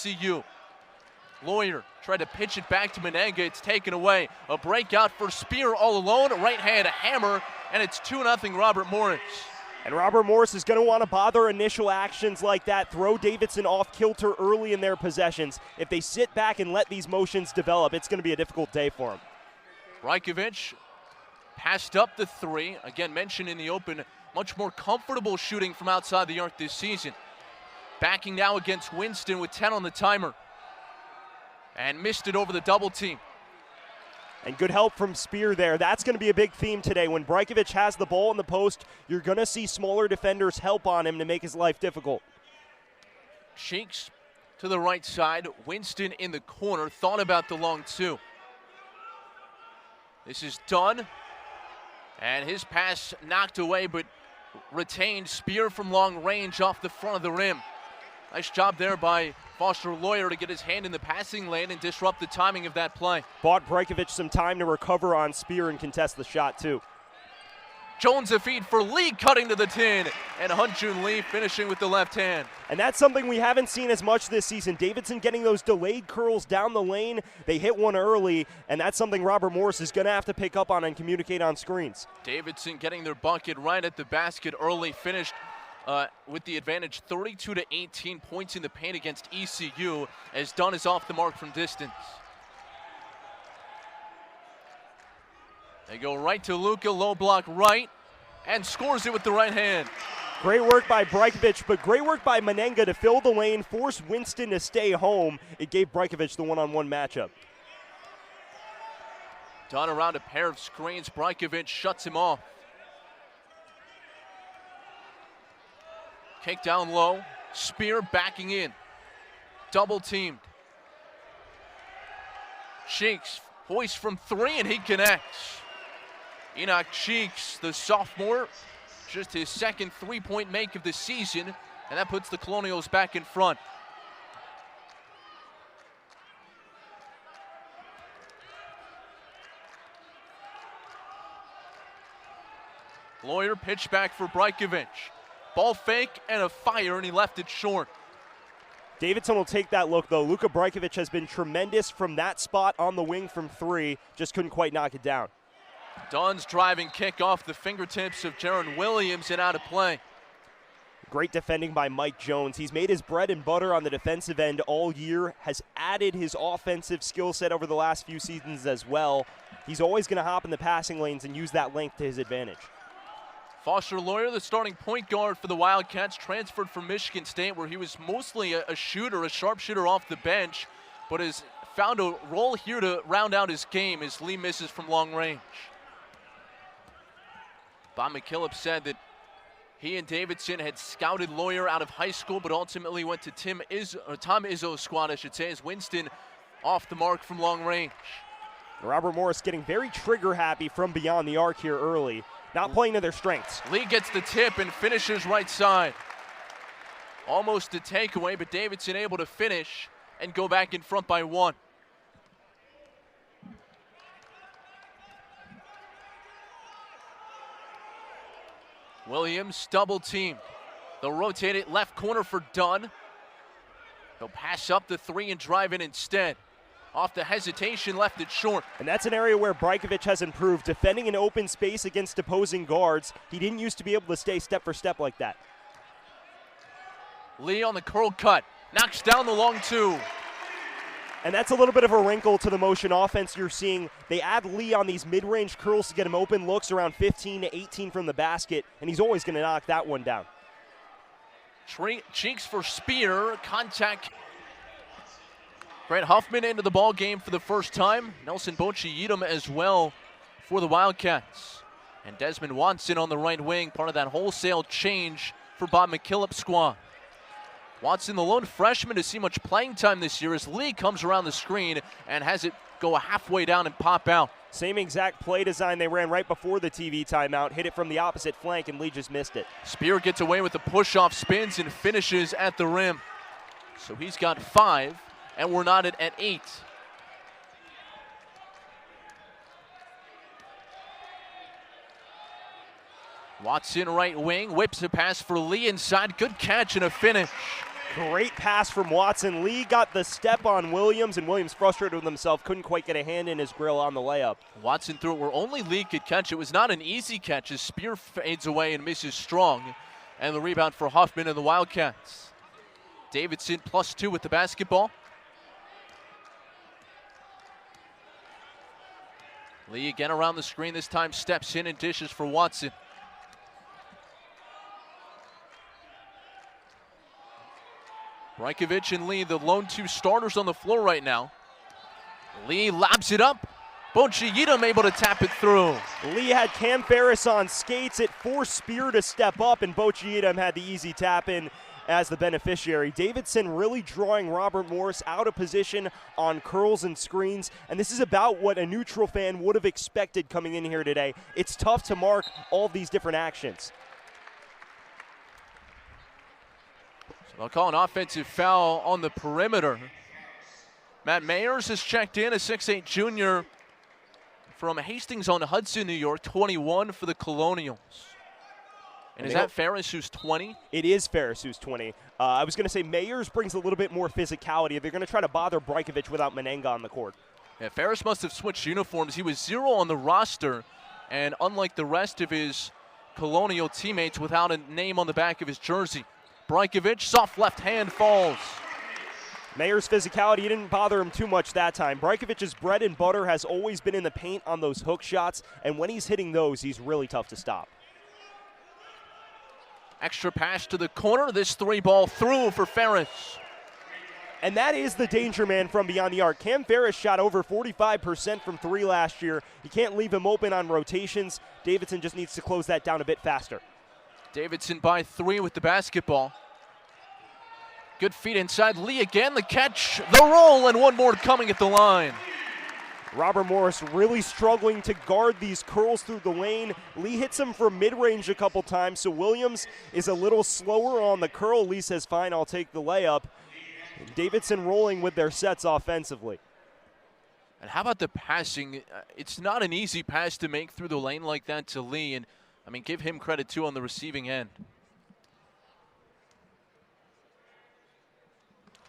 ECU. Lawyer tried to pitch it back to Menenga. It's taken away. A breakout for Spear all alone. Right hand hammer, and it's 2-0 Robert Morris. And Robert Morris is going to want to bother initial actions like that, throw Davidson off kilter early in their possessions. If they sit back and let these motions develop, it's going to be a difficult day for them. Brajkovic passed up the three. Again, mentioned in the open, much more comfortable shooting from outside the arc this season. Backing now against Winston with 10 on the timer. And missed it over the double team. And good help from Spear there. That's going to be a big theme today. When Brajkovic has the ball in the post, you're going to see smaller defenders help on him to make his life difficult. Cheeks to the right side. Winston in the corner. Thought about the long two. This is done. And his pass knocked away, but retained. Spear from long range off the front of the rim. Nice job there by Foster Lawyer to get his hand in the passing lane and disrupt the timing of that play. Bought Brajkovic some time to recover on Spear and contest the shot too. Jones a feed for Lee, cutting to the tin, and Hunjun Lee finishing with the left hand. And that's something we haven't seen as much this season. Davidson getting those delayed curls down the lane. They hit one early, and that's something Robert Morris is going to have to pick up on and communicate on screens. Davidson getting their bucket right at the basket early, finished with the advantage 32-18 points in the paint against ECU, as Dunn is off the mark from distance. They go right to Luka, low block right, and scores it with the right hand. Great work by Brajkovic, but great work by Menenga to fill the lane, force Winston to stay home. It gave Brajkovic the one-on-one matchup. Dunn around a pair of screens. Brajkovic shuts him off. Kick down low. Spear backing in. Double teamed. Cheeks hoist from three, and he connects. Enoch Cheeks, the sophomore, just his second three-point make of the season, and that puts the Colonials back in front. Lawyer pitch back for Brajkovic. Ball fake and a fire, and he left it short. Davidson will take that look, though. Luka Brajkovic has been tremendous from that spot on the wing from three. Just couldn't quite knock it down. Dunn's driving kick off the fingertips of Jaron Williams and out of play. Great defending by Mike Jones. He's made his bread and butter on the defensive end all year, has added his offensive skill set over the last few seasons as well. He's always going to hop in the passing lanes and use that length to his advantage. Foster Lawyer, the starting point guard for the Wildcats, transferred from Michigan State, where he was mostly a shooter, a sharpshooter off the bench, but has found a role here to round out his game as Lee misses from long range. Bob McKillop said that he and Davidson had scouted Lawyer out of high school, but ultimately went to Tom Izzo's squad, I should say, as Winston off the mark from long range. Robert Morris getting very trigger happy from beyond the arc here early. Not playing to their strengths. Lee gets the tip and finishes right side. Almost a takeaway, but Davidson able to finish and go back in front by one. Williams double teamed. They'll rotate it left corner for Dunn. He'll pass up the three and drive in instead. Off the hesitation, left it short. And that's an area where Brajkovic has improved, defending in open space against opposing guards. He didn't used to be able to stay step for step like that. Lee on the curl cut, knocks down the long two. And that's a little bit of a wrinkle to the motion offense you're seeing. They add Lee on these mid-range curls to get him open looks around 15 to 18 from the basket, and he's always going to knock that one down. Cheeks for Spear, contact. Grant Huffman into the ball game for the first time. Nelson Bochi-Edom as well for the Wildcats. And Desmond Watson on the right wing, part of that wholesale change for Bob McKillop's squad. Watson, the lone freshman to see much playing time this year, as Lee comes around the screen and has it go halfway down and pop out. Same exact play design they ran right before the TV timeout. Hit it from the opposite flank, and Lee just missed it. Spear gets away with the push-off spins and finishes at the rim. So he's got 5, and we're knotted at 8. Watson right wing, whips a pass for Lee inside. Good catch and a finish. Great pass from Watson. Lee got the step on Williams, and Williams frustrated with himself, couldn't quite get a hand in his grill on the layup. Watson threw it where only Lee could catch. It was not an easy catch. His spear fades away and misses strong. And the rebound for Huffman and the Wildcats. Davidson +2 with the basketball. Lee again around the screen, this time steps in and dishes for Watson. Brajkovic and Lee, the lone two starters on the floor right now. Lee lobs it up. Bonchi-Yedem able to tap it through. Lee had Cam Ferris on skates. It forced Spear to step up, and Bonchi-Yedem had the easy tap in as the beneficiary. Davidson really drawing Robert Morris out of position on curls and screens, and this is about what a neutral fan would have expected coming in here today. It's tough to mark all these different actions. They'll call an offensive foul on the perimeter. Matt Mayers has checked in, a 6'8 junior from Hastings-on-Hudson, New York, 21 for the Colonials. And is that Ferris who's 20? It is Ferris who's 20. I was going to say Mayers brings a little bit more physicality. They're going to try to bother Brajkovic without Menenga on the court. Yeah, Ferris must have switched uniforms. He was 0 on the roster, and unlike the rest of his Colonial teammates, without a name on the back of his jersey. Brajkovic, soft left hand falls. Mayer's physicality didn't bother him too much that time. Brajkovic's bread and butter has always been in the paint on those hook shots, and when he's hitting those, he's really tough to stop. Extra pass to the corner. This three ball through for Ferris. And that is the danger man from beyond the arc. Cam Ferris shot over 45% from three last year. You can't leave him open on rotations. Davidson just needs to close that down a bit faster. Davidson by 3 with the basketball. Good feet inside. Lee again, the catch, the roll, and one more coming at the line. Robert Morris really struggling to guard these curls through the lane. Lee hits him from mid-range a couple times, so Williams is a little slower on the curl. Lee says, fine, I'll take the layup. Davidson rolling with their sets offensively. And how about the passing? It's not an easy pass to make through the lane like that to Lee, and I mean, give him credit too on the receiving end.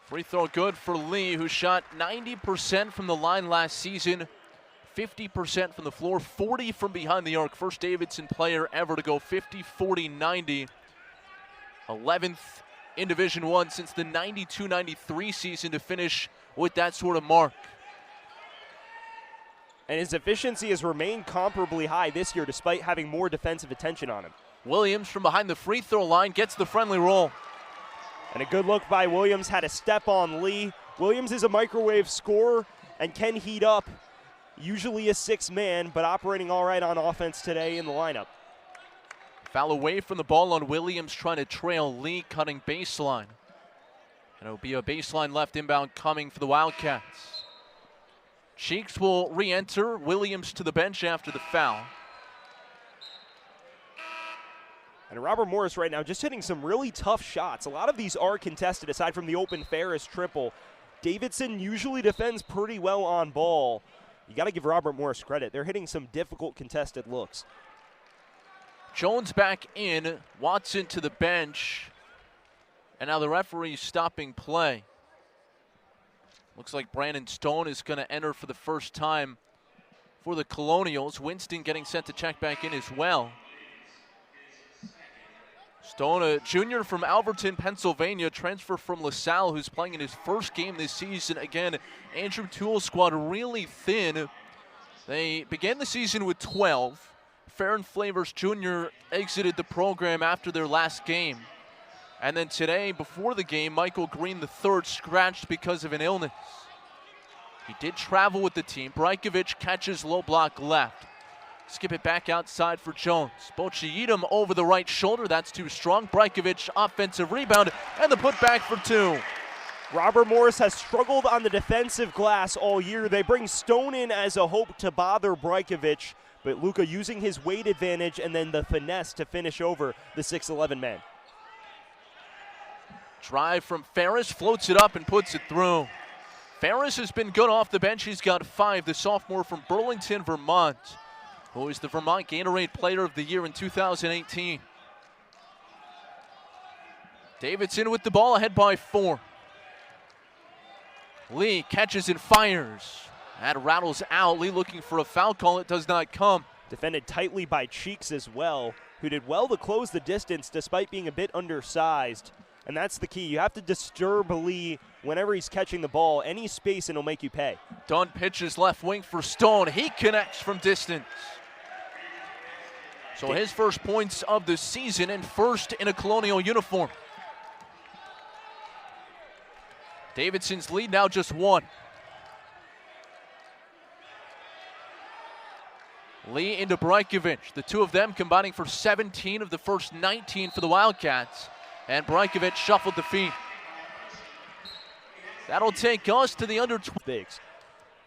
Free throw good for Lee, who shot 90% from the line last season, 50% from the floor, 40 from behind the arc. First Davidson player ever to go 50, 40, 90. 11th in Division I since the 92-93 season to finish with that sort of mark. And his efficiency has remained comparably high this year despite having more defensive attention on him. Williams from behind the free throw line gets the friendly roll. And a good look by Williams, had a step on Lee. Williams is a microwave scorer and can heat up. Usually a 6-man, but operating all right on offense today in the lineup. Foul away from the ball on Williams, trying to trail Lee, cutting baseline. And it'll be a baseline left inbound coming for the Wildcats. Cheeks will re-enter. Williams to the bench after the foul. And Robert Morris right now just hitting some really tough shots. A lot of these are contested aside from the open Ferris triple. Davidson usually defends pretty well on ball. You got to give Robert Morris credit. They're hitting some difficult contested looks. Jones back in. Watson to the bench. And now the referee's stopping play. Looks like Brandon Stone is going to enter for the first time for the Colonials. Winston getting set to check back in as well. Stone, a junior from Alberton, Pennsylvania, transfer from LaSalle, who's playing in his first game this season. Again, Andrew Toole's squad really thin. They began the season with 12. Farron Flavors Jr. exited the program after their last game. And then today, before the game, Michael Green III scratched because of an illness. He did travel with the team. Brajkovic catches low block left. Skip it back outside for Jones. Bonchi-Yedem over the right shoulder. That's too strong. Brajkovic offensive rebound and the putback for 2. Robert Morris has struggled on the defensive glass all year. They bring Stone in as a hope to bother Brajkovic, but Luka using his weight advantage and then the finesse to finish over the 6'11 man. Drive from Ferris, floats it up and puts it through. Ferris has been good off the bench. He's got 5. The sophomore from Burlington, Vermont, who is the Vermont Gatorade Player of the Year in 2018. Davidson with the ball, ahead by 4. Lee catches and fires. That rattles out. Lee looking for a foul call. It does not come. Defended tightly by Cheeks as well, who did well to close the distance despite being a bit undersized. And that's the key. You have to disturb Lee whenever he's catching the ball. Any space and he'll make you pay. Dunn pitches left wing for Stone. He connects from distance. So his first points of the season and first in a Colonial uniform. Davidson's lead now just 1. Lee into Brajkovic. The two of them combining for 17 of the first 19 for the Wildcats. And Brajkovic shuffled the feet. That'll take us to the under 20. Bigs.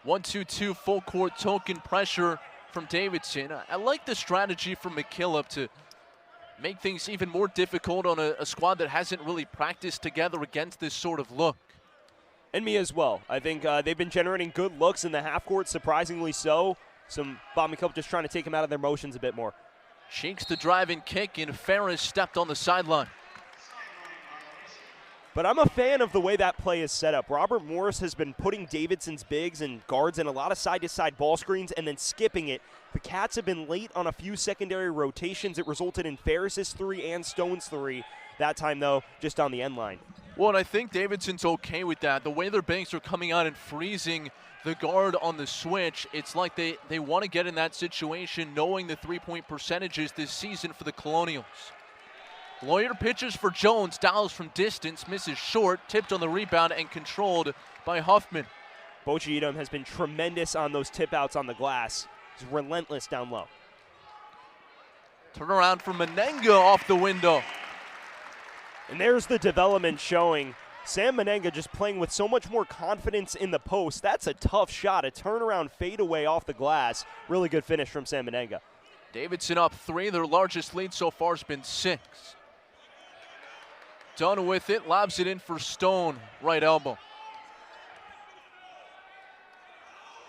1-2-2 full court token pressure from Davidson. I like the strategy from McKillop to make things even more difficult on a squad that hasn't really practiced together against this sort of look. And me as well. I think they've been generating good looks in the half court, surprisingly so. Bob McKillop just trying to take them out of their motions a bit more. Cheeks the drive and kick, and Ferris stepped on the sideline. But I'm a fan of the way that play is set up. Robert Morris has been putting Davidson's bigs and guards in a lot of side-to-side ball screens and then skipping it. The Cats have been late on a few secondary rotations. It resulted in Ferris's 3 and Stone's 3. That time, though, just on the end line. Well, and I think Davidson's okay with that. The way their bigs are coming out and freezing the guard on the switch, it's like they want to get in that situation knowing the three-point percentages this season for the Colonials. Lawyer pitches for Jones, dials from distance, misses short, tipped on the rebound and controlled by Huffman. Bochi Edom has been tremendous on those tip-outs on the glass. He's relentless down low. Turnaround for Menenga off the window. And there's the development showing. Sam Menenga just playing with so much more confidence in the post. That's a tough shot, a turnaround fadeaway off the glass. Really good finish from Sam Menenga. Davidson up 3, their largest lead so far has been 6. Done with it, lobs it in for Stone, right elbow.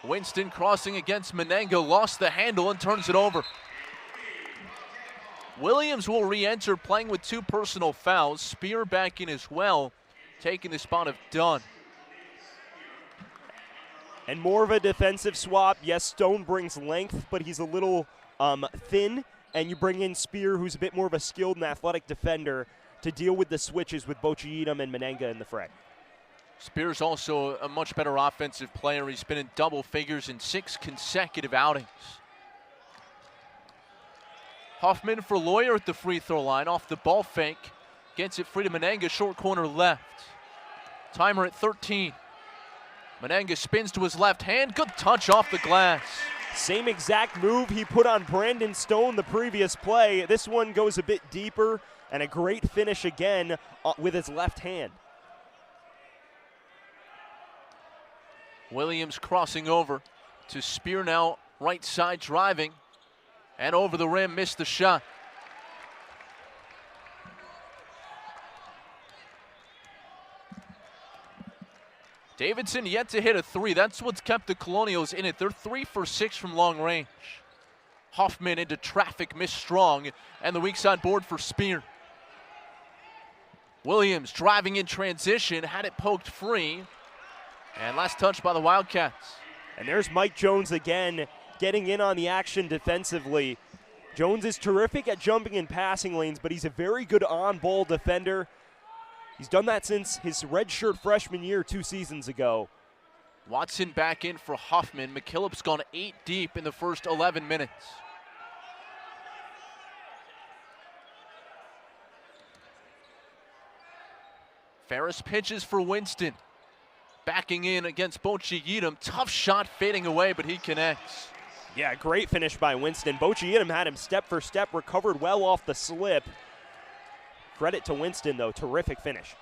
Winston crossing against Menenga, lost the handle and turns it over. Williams will re-enter, playing with 2 personal fouls. Spear back in as well, taking the spot of Dunn. And more of a defensive swap. Yes, Stone brings length, but he's a little thin. And you bring in Spear, who's a bit more of a skilled and athletic defender, to deal with the switches with Bochi Edom and Menenga in the fray. Spear's also a much better offensive player. He's been in double figures in 6 consecutive outings. Huffman for Lawyer at the free throw line, off the ball fake. Gets it free to Menenga, short corner left. Timer at 13. Menenga spins to his left hand, good touch off the glass. Same exact move he put on Brandon Stone the previous play. This one goes a bit deeper, and a great finish again with his left hand. Williams crossing over to Spear now, right side driving, and over the rim, missed the shot. Davidson yet to hit a 3. That's what's kept the Colonials in it. They're 3 for 6 from long range. Huffman into traffic, missed strong, and the weak side board for Spear. Williams driving in transition, had it poked free, and last touch by the Wildcats. And there's Mike Jones again, getting in on the action defensively. Jones is terrific at jumping in passing lanes, but he's a very good on-ball defender. He's done that since his redshirt freshman year 2 seasons ago. Watson back in for Huffman. McKillop's gone 8 deep in the first 11 minutes. Ferris pitches for Winston. Backing in against Bochi Edom. Tough shot fading away, but he connects. Yeah, great finish by Winston. Bochi Edom had him step for step, recovered well off the slip. Credit to Winston, though. Terrific finish.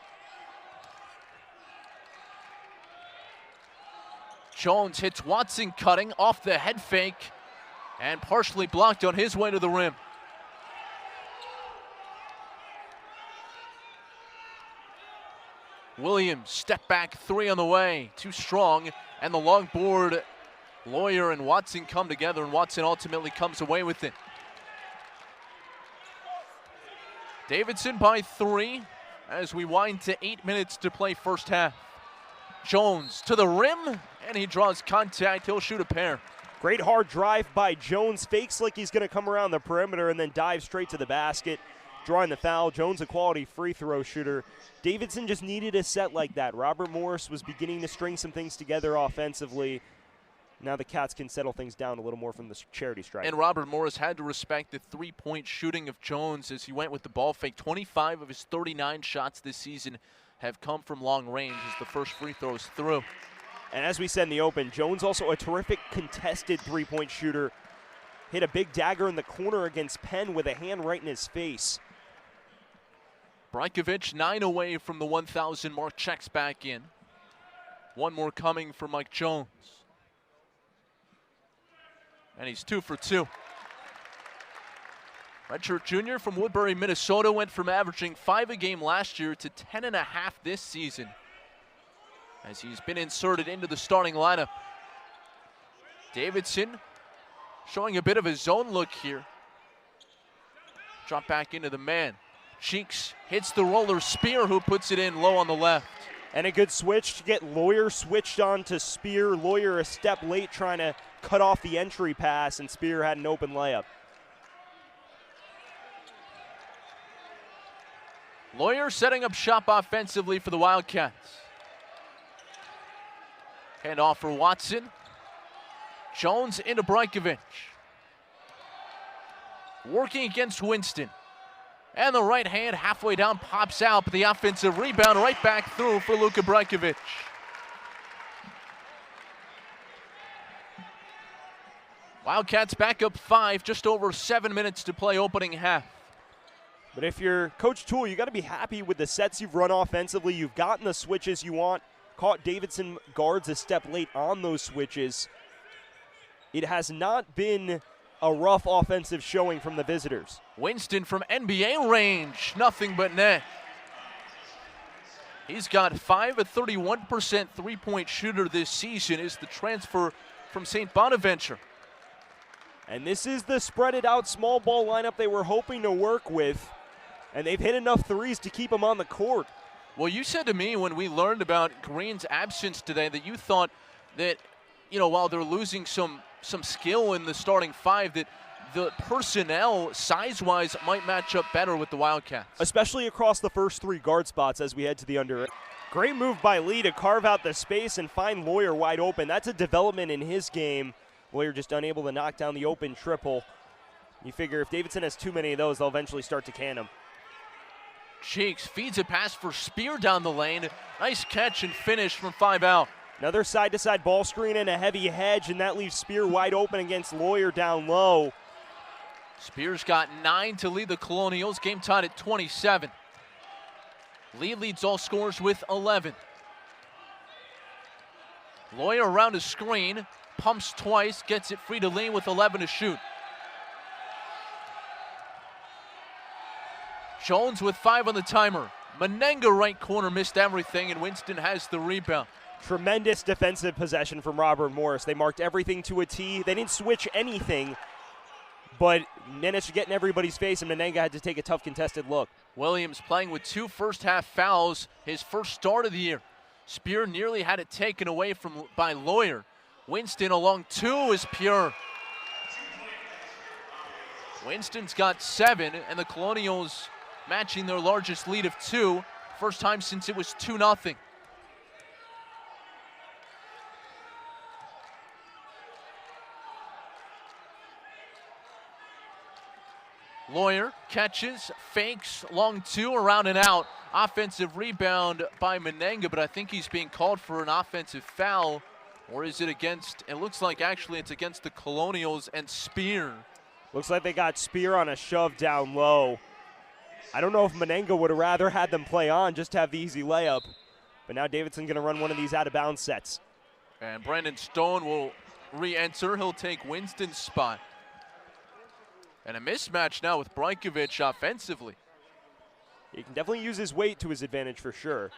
Jones hits Watson cutting off the head fake and partially blocked on his way to the rim. Williams, step back 3 on the way. Too strong, and the long board. Lawyer and Watson come together, and Watson ultimately comes away with it. Davidson by 3 as we wind to 8 minutes to play first half. Jones to the rim, and he draws contact. He'll shoot a pair. Great hard drive by Jones. Fakes like he's going to come around the perimeter and then dive straight to the basket, drawing the foul. Jones, a quality free throw shooter. Davidson just needed a set like that. Robert Morris was beginning to string some things together offensively. Now the Cats can settle things down a little more from the charity stripe. And Robert Morris had to respect the three-point shooting of Jones as he went with the ball fake. 25 of his 39 shots this season have come from long range as the first free throw is through. And as we said in the open, Jones also a terrific contested three-point shooter. Hit a big dagger in the corner against Penn with a hand right in his face. Brajkovic 9 away from the 1,000 mark, checks back in. One more coming for Mike Jones. And he's 2 for 2. Redshirt junior from Woodbury, Minnesota, went from averaging 5 a game last year to 10.5 this season, as he's been inserted into the starting lineup. Davidson showing a bit of a zone look here. Drop back into the man. Cheeks hits the roller. Spear, who puts it in low on the left. And a good switch to get Lawyer switched on to Spear. Lawyer a step late trying to cut off the entry pass, and Spear had an open layup. Lawyer setting up shop offensively for the Wildcats. Hand off for Watson. Jones into Brajkovic. Working against Winston. And the right hand halfway down pops out, but the offensive rebound right back through for Luka Brajkovic. Wildcats back up 5, just over 7 minutes to play opening half. But if you're Coach Toole, you got to be happy with the sets you've run offensively. You've gotten the switches you want. Caught Davidson guards a step late on those switches. It has not been a rough offensive showing from the visitors. Winston from NBA range, nothing but net. He's got 5, a 31% three-point shooter this season, is the transfer from St. Bonaventure. And this is the spread it out small ball lineup they were hoping to work with. And they've hit enough threes to keep them on the court. Well, you said to me when we learned about Green's absence today that you thought that, while they're losing some skill in the starting 5, that the personnel size-wise might match up better with the Wildcats. Especially across the first 3 guard spots as we head to the under. Great move by Lee to carve out the space and find Lawyer wide open. That's a development in his game. Lawyer just unable to knock down the open triple. You figure if Davidson has too many of those, they'll eventually start to can him. Cheeks feeds a pass for Spear down the lane. Nice catch and finish from 5 out. Another side-to-side ball screen and a heavy hedge, and that leaves Spear wide open against Lawyer down low. Spear's got 9 to lead the Colonials. Game tied at 27. Lee leads all scorers with 11. Lawyer around a screen. Pumps twice, gets it free to Lee with 11 to shoot. Jones with 5 on the timer. Menenga right corner missed everything, and Winston has the rebound. Tremendous defensive possession from Robert Morris. They marked everything to a T. They didn't switch anything, but managed to get in everybody's face, and Menenga had to take a tough contested look. Williams playing with 2 first-half fouls, his first start of the year. Spear nearly had it taken away by Lawyer. Winston along 2 is pure. Winston's got 7, and the Colonials matching their largest lead of 2. First time since it was 2-0. Lawyer catches, fakes, long 2, around and out. Offensive rebound by Menenga, but I think he's being called for an offensive foul. Or is it against, it looks like actually it's against the Colonials and Spear. Looks like they got Spear on a shove down low. I don't know if Menenga would have rather had them play on, just have the easy layup. But now Davidson going to run one of these out-of-bounds sets. And Brandon Stone will re-enter. He'll take Winston's spot. And a mismatch now with Brajkovic offensively. He can definitely use his weight to his advantage for sure.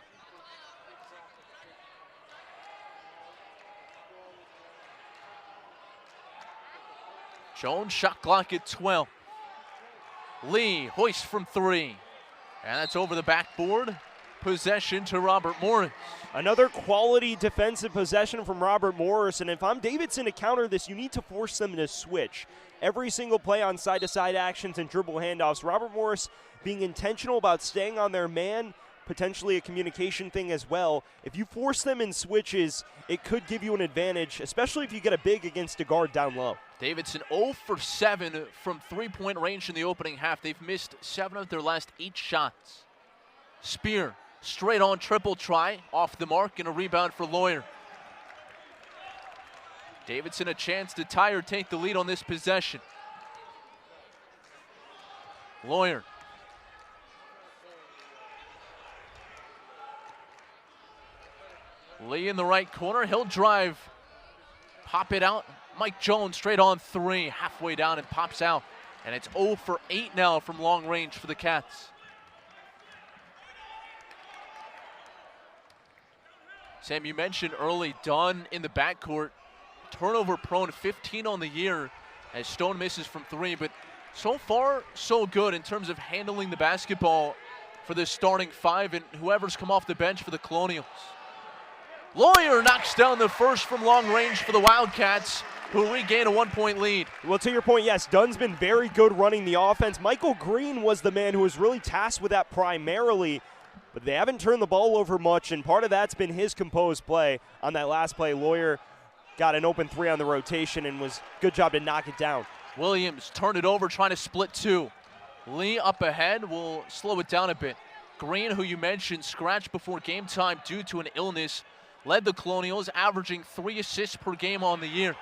Jones shot clock at 12. Lee hoists from 3. And that's over the backboard. possession to Robert Morris. Another quality defensive possession from Robert Morris, and if I'm Davidson to counter this, you need to force them to switch. Every single play on side-to-side actions and dribble handoffs, Robert Morris being intentional about staying on their man, potentially a communication thing as well. If you force them in switches, it could give you an advantage, especially if you get a big against a guard down low. Davidson 0 for 7 from three-point range in the opening half. They've missed 7 of their last 8 shots. Spear, straight on triple try, off the mark, and a rebound for Lawyer. Davidson a chance to tie or take the lead on this possession. Lawyer. Lee in the right corner, he'll drive, pop it out. Mike Jones straight on 3, halfway down and pops out. And it's 0 for 8 now from long range for the Cats. Sam, you mentioned early, Dunn in the backcourt, turnover prone, 15 on the year as Stone misses from 3, but so far so good in terms of handling the basketball for the starting 5 and whoever's come off the bench for the Colonials. Lawyer knocks down the first from long range for the Wildcats, who regain a 1-point lead. Well, to your point, yes, Dunn's been very good running the offense. Michael Green was the man who was really tasked with that primarily, but they haven't turned the ball over much, and part of that's been his composed play. On that last play, Lawyer got an open 3 on the rotation and was good job to knock it down. Williams turned it over, trying to split 2. Lee up ahead will slow it down a bit. Green, who you mentioned, scratched before game time due to an illness, led the Colonials, averaging 3 assists per game on the year.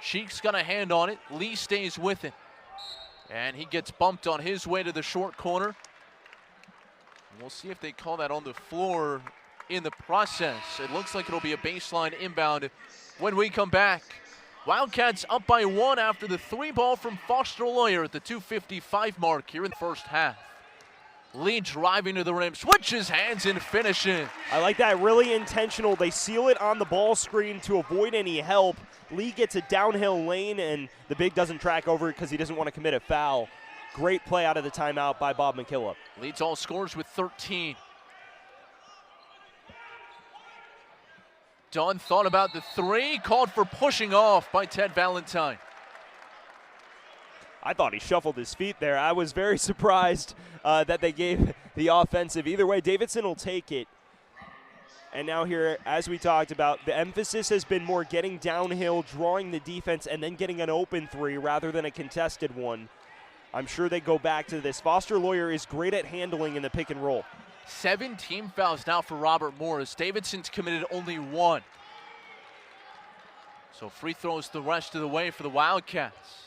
Cheek's got a hand on it. Lee stays with it. And he gets bumped on his way to the short corner. We'll see if they call that on the floor in the process. It looks like it'll be a baseline inbound when we come back. Wildcats up by 1 after the 3 ball from Foster Lawyer at the 2:55 mark here in the first half. Lee driving to the rim, switches hands and finishing. I like that, really intentional. They seal it on the ball screen to avoid any help. Lee gets a downhill lane, and the big doesn't track over it because he doesn't want to commit a foul. Great play out of the timeout by Bob McKillop. Leads all scorers with 13. Dunn thought about the 3, called for pushing off by Ted Valentine. I thought he shuffled his feet there. I was very surprised that they gave the offensive. Either way, Davidson will take it. And now here, as we talked about, the emphasis has been more getting downhill, drawing the defense, and then getting an open 3 rather than a contested one. I'm sure they go back to this. Foster Lawyer is great at handling in the pick and roll. 7 team fouls now for Robert Morris. Davidson's committed only 1. So free throws the rest of the way for the Wildcats.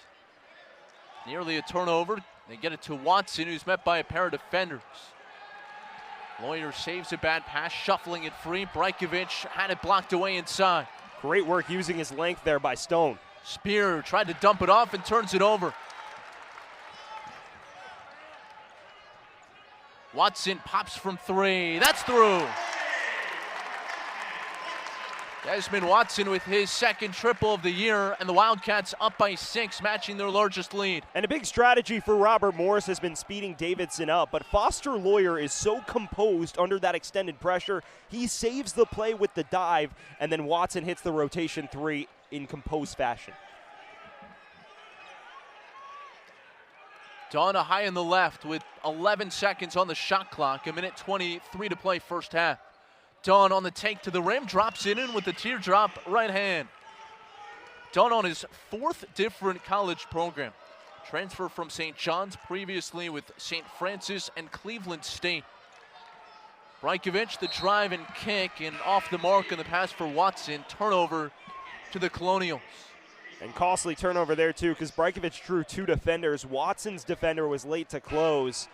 Nearly a turnover. They get it to Watson, who's met by a pair of defenders. Lawyer saves a bad pass, shuffling it free. Brajkovic had it blocked away inside. Great work using his length there by Stone. Spear tried to dump it off and turns it over. Watson pops from 3. That's through. Desmond Watson with his second triple of the year, and the Wildcats up by 6, matching their largest lead. And a big strategy for Robert Morris has been speeding Davidson up, but Foster Lawyer is so composed under that extended pressure. He saves the play with the dive, and then Watson hits the rotation 3 in composed fashion. Donna high in the left with 11 seconds on the shot clock, 1:23 to play first half. Dunn on the take to the rim, drops it in with the teardrop right hand. Dunn on his 4th different college program. Transfer from St. John's, previously with St. Francis and Cleveland State. Brajkovic, the drive and kick, and off the mark on the pass for Watson. Turnover to the Colonials. And costly turnover there too, because Brajkovic drew 2 defenders. Watson's defender was late to close.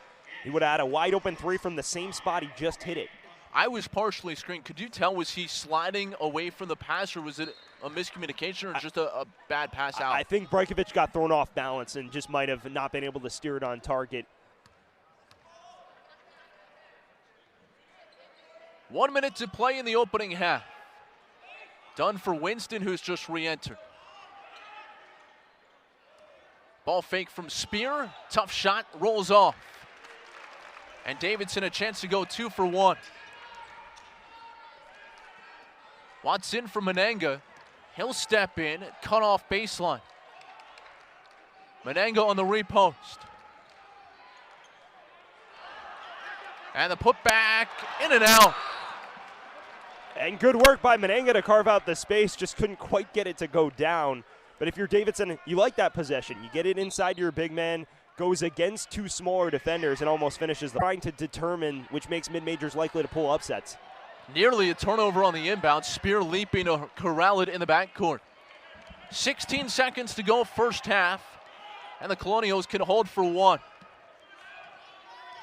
He would have had a wide open 3 from the same spot he just hit it. I was partially screened. Could you tell, was he sliding away from the pass, or was it a miscommunication, or just a bad pass out? I think Brajkovic got thrown off balance and just might have not been able to steer it on target. 1 minute to play in the opening half. Done for Winston, who's just re-entered. Ball fake from Spear. Tough shot, rolls off. And Davidson a chance to go 2 for 1. Watson for Menenga. He'll step in, cut off baseline. Menenga on the repost. And the putback, in and out. And good work by Menenga to carve out the space, just couldn't quite get it to go down. But if you're Davidson, you like that possession. You get it inside your big man, goes against 2 smaller defenders, and almost finishes trying to determine which makes mid-majors likely to pull upsets. Nearly a turnover on the inbound. Spear leaping to corral it in the backcourt. 16 seconds to go first half, and the Colonials can hold for 1.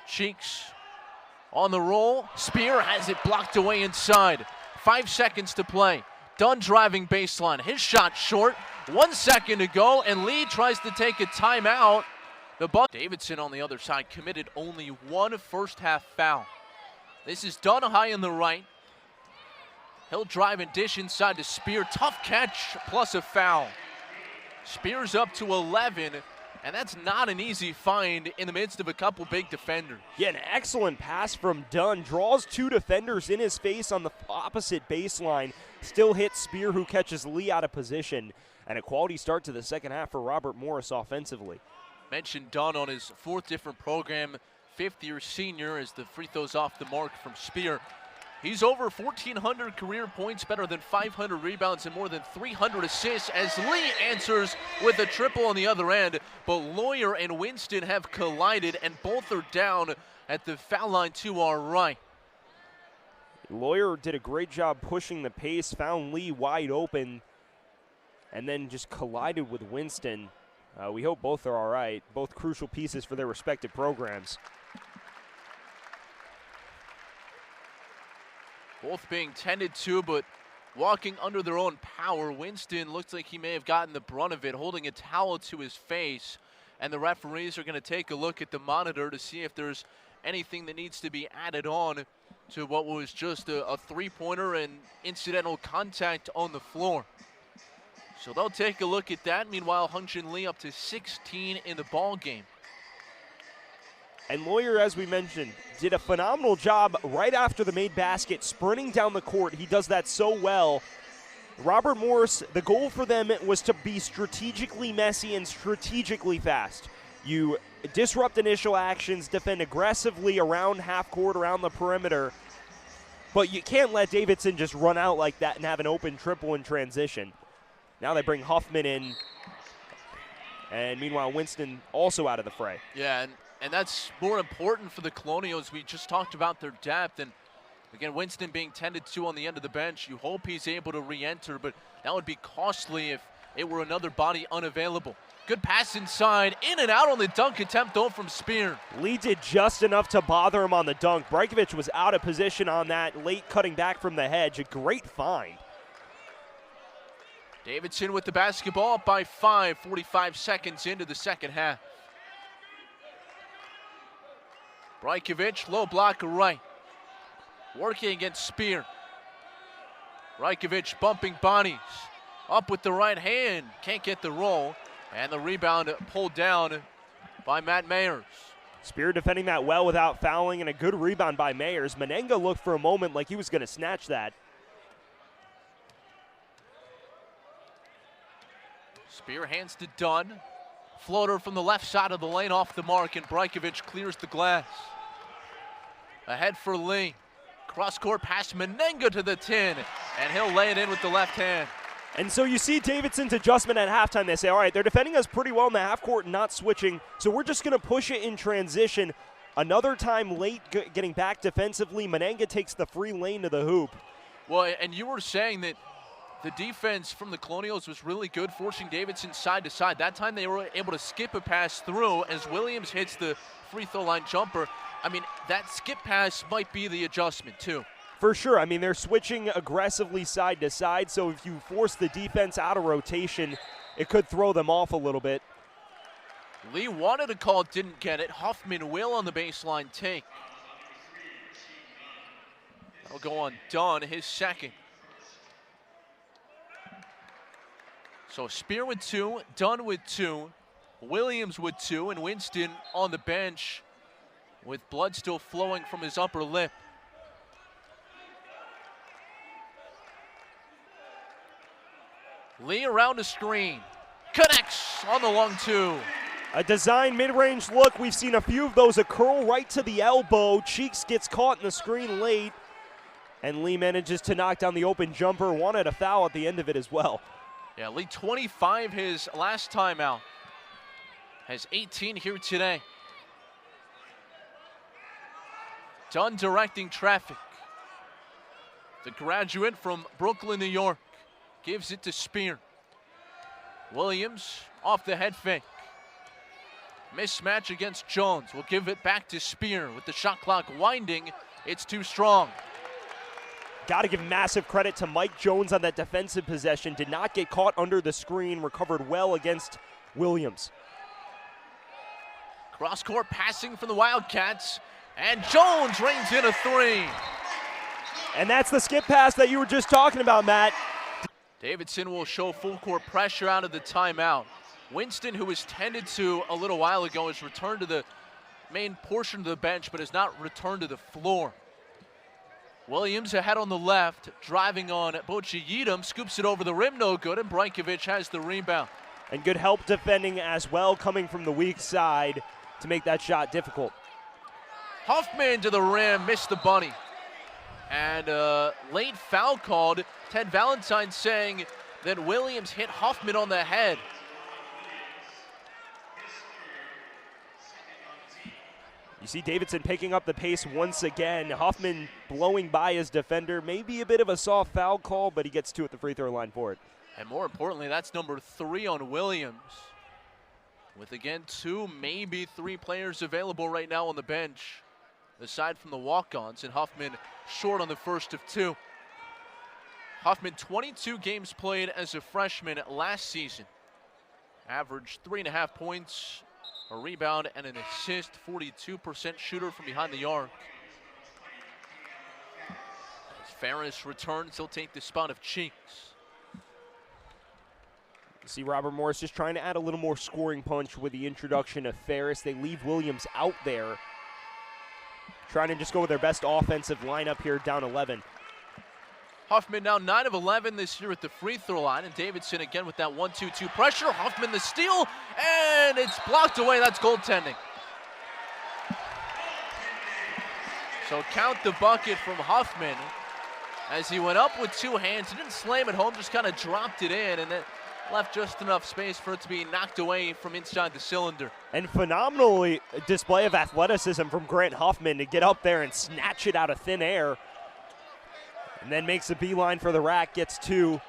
Cheeks on the roll. Spear has it blocked away inside. 5 seconds to play. Dunn driving baseline. His shot short. 1 second to go, and Lee tries to take a timeout. Davidson on the other side committed only 1 first half foul. This is Dunn high on the right. He'll drive and dish inside to Spear. Tough catch plus a foul. Spear's up to 11, and that's not an easy find in the midst of a couple big defenders. Yeah, an excellent pass from Dunn. Draws 2 defenders in his face on the opposite baseline. Still hits Spear, who catches Lee out of position. And a quality start to the second half for Robert Morris offensively. Mentioned Dunn on his 4th different program. 5th-year senior as the free throws off the mark from Spear. He's over 1,400 career points, better than 500 rebounds, and more than 300 assists as Lee answers with a triple on the other end. But Lawyer and Winston have collided, and both are down at the foul line to our right. Lawyer did a great job pushing the pace, found Lee wide open, and then just collided with Winston. We hope both are all right, both crucial pieces for their respective programs. Both being tended to, but walking under their own power. Winston looks like he may have gotten the brunt of it, holding a towel to his face. And the referees are going to take a look at the monitor to see if there's anything that needs to be added on to what was just a three-pointer and incidental contact on the floor. So they'll take a look at that. Meanwhile, Hungjin Lee up to 16 in the ball game. And Lawyer, as we mentioned, did a phenomenal job right after the made basket, sprinting down the court. He does that so well. Robert Morris, the goal for them was to be strategically messy and strategically fast. You disrupt initial actions, defend aggressively around half court, around the perimeter, but you can't let Davidson just run out like that and have an open triple in transition. Now they bring Huffman in, and meanwhile Winston also out of the fray. Yeah, and that's more important for the Colonials. We just talked about their depth, and again, Winston being tended to on the end of the bench. You hope he's able to re-enter, but that would be costly if it were another body unavailable. Good pass inside, in and out on the dunk attempt though from Spear. Lee did just enough to bother him on the dunk. Brajkovic was out of position on that, late cutting back from the hedge. A great find. Davidson with the basketball up by 5, 45 seconds into the second half. Brajkovic, low block right. Working against Spear. Brajkovic bumping bodies. Up with the right hand. Can't get the roll. And the rebound pulled down by Matt Mayers. Spear defending that well without fouling, and a good rebound by Mayers. Menenga looked for a moment like he was going to snatch that. Spear hands to Dunn. Floater from the left side of the lane off the mark, and Brajkovic clears the glass. Ahead for Lee. Cross-court pass, Menenga to the 10, and he'll lay it in with the left hand. And so you see Davidson's adjustment at halftime. They say, all right, they're defending us pretty well in the half court, not switching, so we're just going to push it in transition. Another time late getting back defensively. Menenga takes the free lane to the hoop. Well, and you were saying that the defense from the Colonials was really good, forcing Davidson side to side. That time they were able to skip a pass through as Williams hits the free throw line jumper. I mean, that skip pass might be the adjustment too. For sure. I mean, they're switching aggressively side to side, so if you force the defense out of rotation, it could throw them off a little bit. Lee wanted a call, didn't get it. Huffman will on the baseline take. That'll go on Dunn, his second. So Spear with 2, Dunn with 2, Williams with 2, and Winston on the bench with blood still flowing from his upper lip. Lee around the screen. Connects on the long two. A design mid-range look. We've seen a few of those. A curl right to the elbow. Cheeks gets caught in the screen late. And Lee manages to knock down the open jumper. Wanted a foul at the end of it as well. Yeah, Lee 25 his last time out. Has 18 here today. Dunn directing traffic. The graduate from Brooklyn, New York, gives it to Spear. Williams off the head fake. Mismatch against Jones. Will give it back to Spear with the shot clock winding. It's too strong. Got to give massive credit to Mike Jones on that defensive possession. Did not get caught under the screen. Recovered well against Williams. Cross-court passing from the Wildcats. And Jones rings in a three. And that's the skip pass that you were just talking about, Matt. Davidson will show full court pressure out of the timeout. Winston, who was tended to a little while ago, has returned to the main portion of the bench, but has not returned to the floor. Williams ahead on the left, driving on Bochi Yedem, scoops it over the rim, no good, and Brankovic has the rebound. And good help defending as well, coming from the weak side to make that shot difficult. Huffman to the rim, missed the bunny. And late foul called. Ted Valentine saying that Williams hit Huffman on the head. You see Davidson picking up the pace once again. Huffman blowing by his defender. Maybe a bit of a soft foul call, but he gets two at the free throw line for it. And more importantly, that's number 3 on Williams. With again 2, maybe 3 players available right now on the bench, aside from the walk-ons, and Huffman short on the first of 2. Huffman, 22 games played as a freshman last season. Averaged 3.5 points, a rebound, and an assist. 42% shooter from behind the arc. As Ferris returns, he'll take the spot of Cheeks. You see Robert Morris just trying to add a little more scoring punch with the introduction of Ferris. They leave Williams out there, trying to just go with their best offensive lineup here, down 11. Huffman now 9 of 11 this year at the free throw line, and Davidson again with that 1-2-2 pressure. Huffman the steal, and it's blocked away. That's goaltending. So count the bucket from Huffman as he went up with 2 hands. He didn't slam it home, just kind of dropped it in, and it left just enough space for it to be knocked away from inside the cylinder. And phenomenally display of athleticism from Grant Huffman to get up there and snatch it out of thin air. And then makes a beeline for the rack, gets to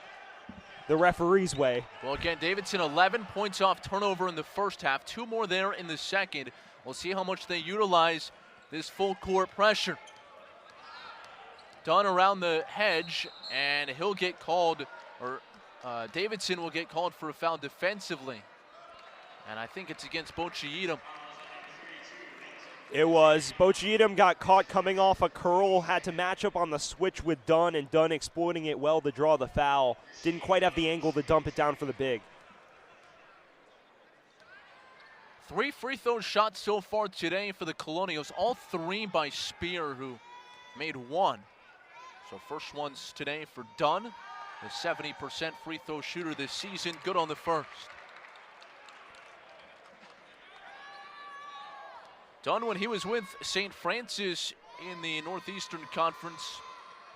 the referee's way. Well, again, Davidson 11 points off turnover in the first half, 2 more there in the second. We'll see how much they utilize this full court pressure. Dunn around the hedge, and he'll get called, or Davidson will get called for a foul defensively. And I think it's against Bochi Yedem. It was. Bochi Yedem got caught coming off a curl, had to match up on the switch with Dunn, and Dunn exploiting it well to draw the foul. Didn't quite have the angle to dump it down for the big. 3 free throw shots so far today for the Colonials, all 3 by Spear, who made 1. So first one's today for Dunn, the 70% free throw shooter this season, good on the first. Dunn, when he was with St. Francis in the Northeastern Conference,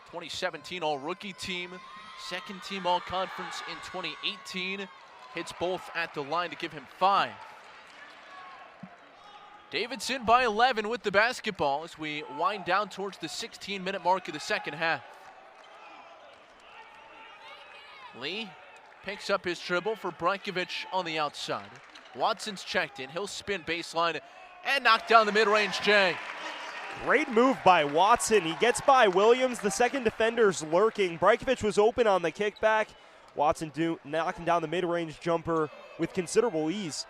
2017 All-Rookie team, second team All-Conference in 2018, hits both at the line to give him 5. Davidson by 11 with the basketball as we wind down towards the 16-minute mark of the second half. Lee picks up his dribble for Brankovic on the outside. Watson's checked in, he'll spin baseline and knock down the mid-range J. Great move by Watson. He gets by Williams. The second defender's lurking. Brankovic was open on the kickback. Watson knocking down the mid-range jumper with considerable ease.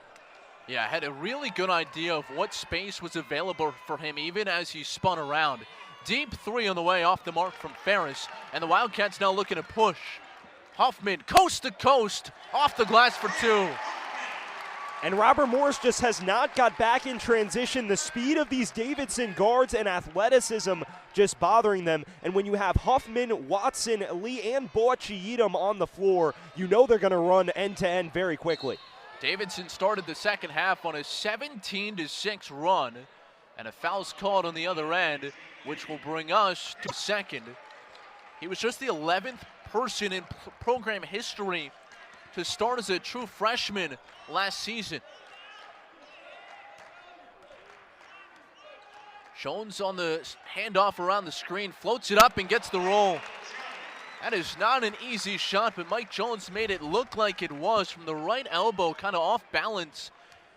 Yeah, had a really good idea of what space was available for him even as he spun around. Deep 3 on the way, off the mark from Ferris, and the Wildcats now looking to push. Huffman coast to coast, off the glass for 2. And Robert Morris just has not got back in transition. The speed of these Davidson guards and athleticism just bothering them. And when you have Huffman, Watson, Lee, and Bocci-Edom on the floor, you know they're going to run end-to-end very quickly. Davidson started the second half on a 17-6 run, and a foul's called on the other end, which will bring us to second. He was just the 11th person in program history to start as a true freshman last season. Jones on the handoff around the screen, floats it up and gets the roll. That is not an easy shot, but Mike Jones made it look like it was from the right elbow, kind of off balance,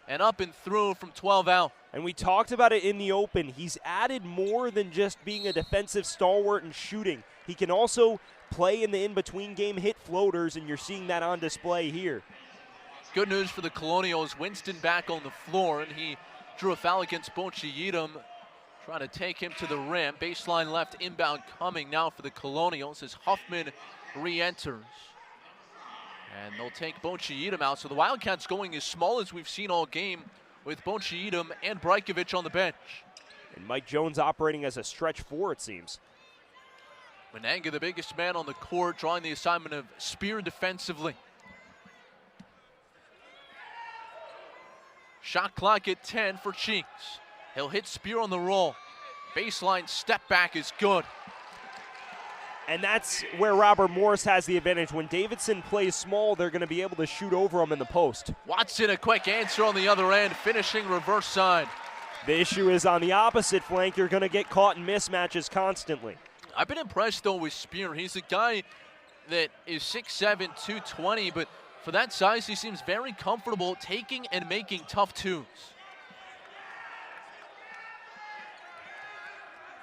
and up and through from 12 out. And we talked about it in the open. He's added more than just being a defensive stalwart and shooting. He can also play in the in-between game, hit floaters, and you're seeing that on display here. Good news for the Colonials. Winston back on the floor, and he drew a foul against Bocci-Edom, trying to take him to the rim. Baseline left, inbound coming now for the Colonials as Huffman re-enters. And they'll take Bocci-Edom out. So the Wildcats going as small as we've seen all game with Bocci-Edom and Brajkovic on the bench. And Mike Jones operating as a stretch four, it seems. Menanga, the biggest man on the court, drawing the assignment of Spear defensively. Shot clock at 10 for Cheeks. He'll hit Spear on the roll. Baseline step back is good. And that's where Robert Morris has the advantage. When Davidson plays small, they're going to be able to shoot over him in the post. Watson, a quick answer on the other end, finishing reverse side. The issue is on the opposite flank, you're going to get caught in mismatches constantly. I've been impressed, though, with Spear. He's a guy that is 6'7", 220, but for that size, he seems very comfortable taking and making tough twos.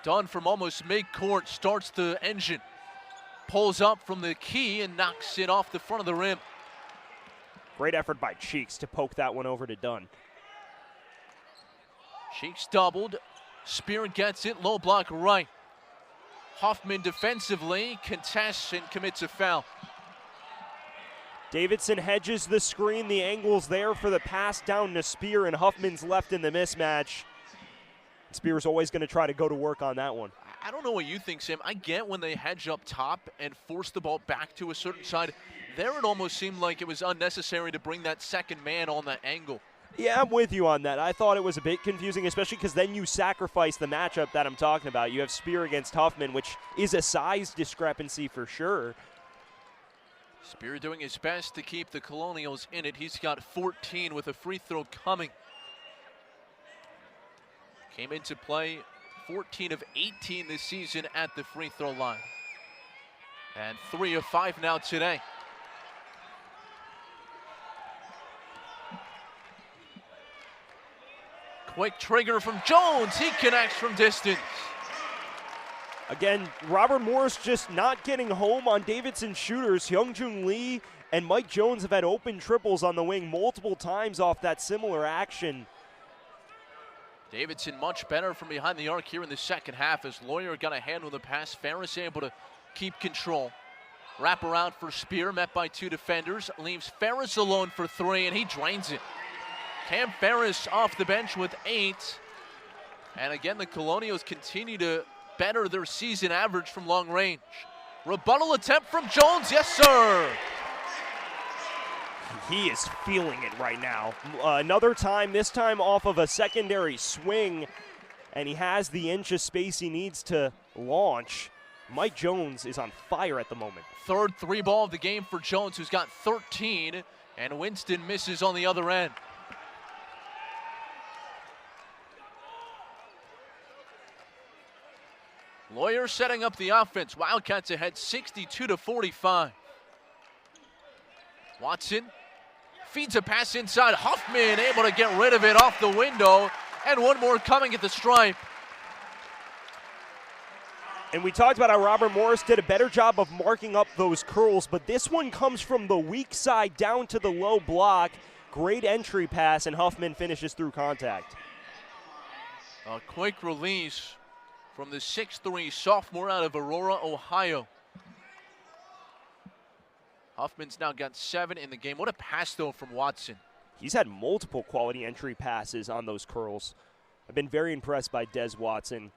Dunn from almost mid-court starts the engine. Pulls up from the key and knocks it off the front of the rim. Great effort by Cheeks to poke that one over to Dunn. Cheeks doubled. Spear gets it, low block right. Huffman defensively contests and commits a foul. Davidson hedges the screen. The angle's there for the pass down to Spear, and Huffman's left in the mismatch. Spear's always going to try to go to work on that one. I don't know what you think, Sam. I get when they hedge up top and force the ball back to a certain side. There it almost seemed like it was unnecessary to bring that second man on that angle. Yeah, I'm with you on that. I thought it was a bit confusing, especially because then you sacrifice the matchup that I'm talking about. You have Spear against Huffman, which is a size discrepancy for sure. Spear doing his best to keep the Colonials in it. He's got 14 with a free throw coming. Came into play 14 of 18 this season at the free throw line. And 3 of 5 now today. Quick trigger from Jones. He connects from distance. Again, Robert Morris just not getting home on Davidson shooters. Hyungjun Lee and Mike Jones have had open triples on the wing multiple times off that similar action. Davidson much better from behind the arc here in the second half as Lawyer got a hand with the pass. Ferris able to keep control. Wrap around for Spear, met by 2 defenders. Leaves Ferris alone for 3, and he drains it. Cam Ferris off the bench with 8. And again, the Colonials continue to better their season average from long range. Rebuttal attempt from Jones, yes sir! He is feeling it right now. Another time, this time off of a secondary swing, and he has the inch of space he needs to launch. Mike Jones is on fire at the moment. Third 3-ball of the game for Jones, who's got 13, and Winston misses on the other end. Lawyer setting up the offense. Wildcats ahead 62-45. Watson feeds a pass inside. Huffman able to get rid of it off the window. And one more coming at the stripe. And we talked about how Robert Morris did a better job of marking up those curls, but this one comes from the weak side down to the low block. Great entry pass, and Huffman finishes through contact. A quick release from the 6'3" sophomore out of Aurora, Ohio. Huffman's now got 7 in the game. What a pass, though, from Watson. he's had multiple quality entry passes on those curls. I've been very impressed by Des Watson.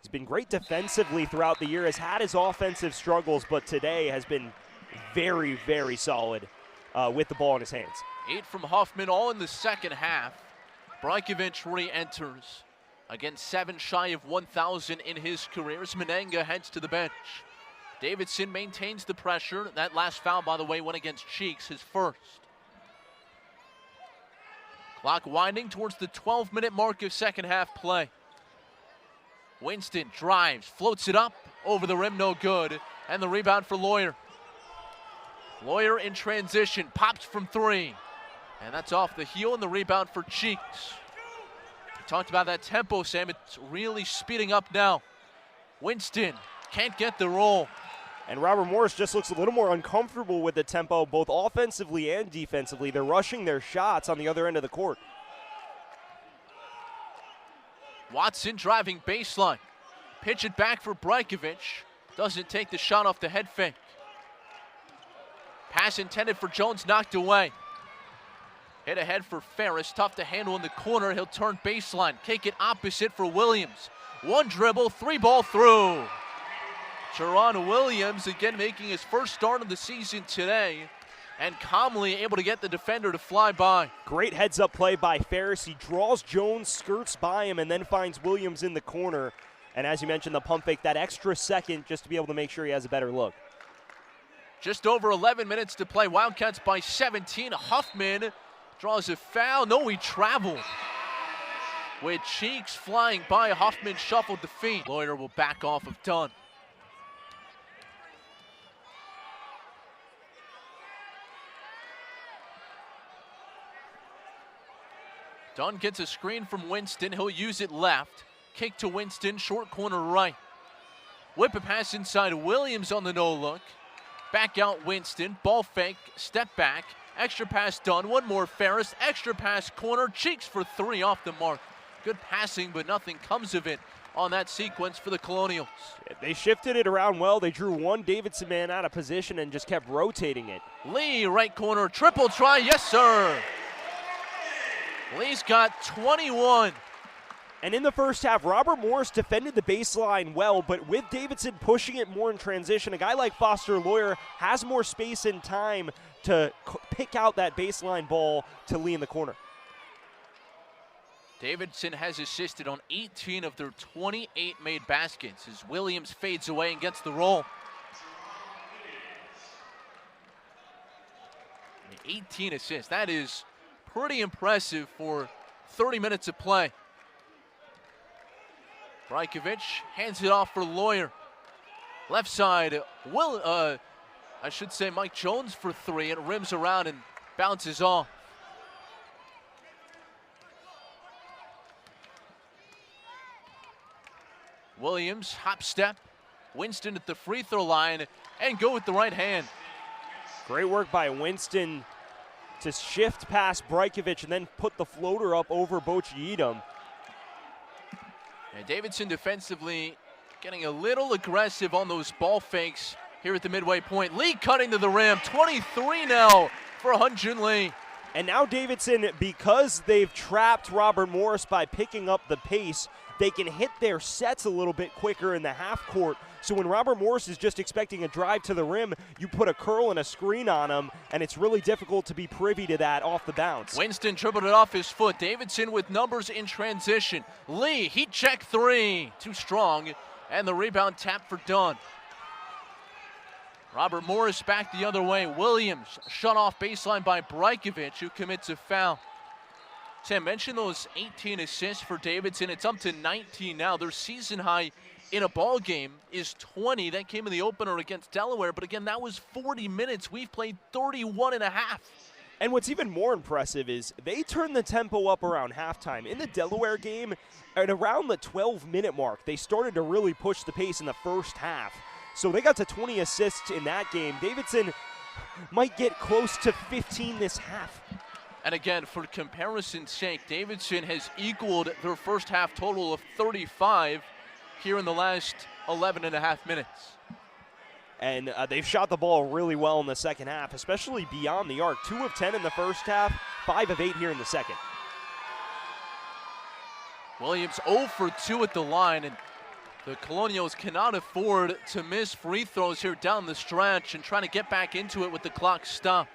He's been great defensively throughout the year, has had his offensive struggles, but today has been very, very solid with the ball in his hands. 8 from Huffman, all in the second half. Brajkovic re-enters. Again, 7 shy of 1,000 in his career as Menenga heads to the bench. Davidson maintains the pressure. That last foul, by the way, went against Cheeks, his first. Clock winding towards the 12-minute mark of second half play. Winston drives, floats it up, over the rim, no good. And the rebound for Lawyer. Lawyer in transition, pops from 3. And that's off the heel, and the rebound for Cheeks. We talked about that tempo, Sam. It's really speeding up now. Winston can't get the roll. And Robert Morris just looks a little more uncomfortable with the tempo, both offensively and defensively. They're rushing their shots on the other end of the court. Watson driving baseline. Pitch it back for Brajkovic. Doesn't take the shot off the head fake. Pass intended for Jones, knocked away. Hit ahead for Ferris, tough to handle in the corner. He'll turn baseline, kick it opposite for Williams. 1 dribble, 3 ball through. Jerron Williams again making his first start of the season today, and calmly able to get the defender to fly by. Great heads-up play by Ferris. He draws Jones, skirts by him, and then finds Williams in the corner. And as you mentioned, the pump fake, that extra second just to be able to make sure he has a better look. Just over 11 minutes to play. Wildcats by 17. Huffman draws a foul. No, he traveled. With Cheeks flying by, Huffman shuffled the feet. Lawyer will back off of Dunn. Dunn gets a screen from Winston. He'll use it left. Kick to Winston, short corner right. Whip a pass inside. Williams on the no-look. Back out Winston. Ball fake, step back. Extra pass Dunn. One more Ferris. Extra pass corner. Cheeks for 3 off the mark. Good passing, but nothing comes of it on that sequence for the Colonials. They shifted it around well. They drew one Davidson man out of position and just kept rotating it. Lee, right corner. Triple try. Yes, sir. Lee's got 21. And in the first half, Robert Morris defended the baseline well, but with Davidson pushing it more in transition, a guy like Foster Lawyer has more space and time to pick out that baseline ball to Lee in the corner. Davidson has assisted on 18 of their 28 made baskets as Williams fades away and gets the roll. 18 assists. That is pretty impressive for 30 minutes of play. Brajkovic hands it off for Lawyer. Left side, Mike Jones for 3. It rims around and bounces off. Williams, hop step. Winston at the free throw line and go with the right hand. Great work by Winston to shift past Brajkovic and then put the floater up over Bochi-Edom. And Davidson defensively getting a little aggressive on those ball fakes here at the midway point. Lee cutting to the rim, 23 now for Hyunjin Lee. And now Davidson, because they've trapped Robert Morris by picking up the pace, they can hit their sets a little bit quicker in the half court. So when Robert Morris is just expecting a drive to the rim, you put a curl and a screen on him, and it's really difficult to be privy to that off the bounce. Winston dribbled it off his foot. Davidson with numbers in transition. Lee, heat check 3. Too strong. And the rebound tap for Dunn. Robert Morris back the other way. Williams shut off baseline by Brajkovic, who commits a foul. Sam mentioned those 18 assists for Davidson. It's up to 19 now. Their season high in a ball game is 20. That came in the opener against Delaware, but again, that was 40 minutes. We've played 31 and a half. And what's even more impressive is they turned the tempo up around halftime. In the Delaware game, at around the 12-minute mark, they started to really push the pace in the first half. So they got to 20 assists in that game. Davidson might get close to 15 this half. And again, for comparison's sake, Davidson has equaled their first half total of 35 here in the last 11 and a half minutes. And they've shot the ball really well in the second half, especially beyond the arc. 2 of 10 in the first half, 5 of 8 here in the second. Williams 0 for 2 at the line, and the Colonials cannot afford to miss free throws here down the stretch and trying to get back into it with the clock stopped.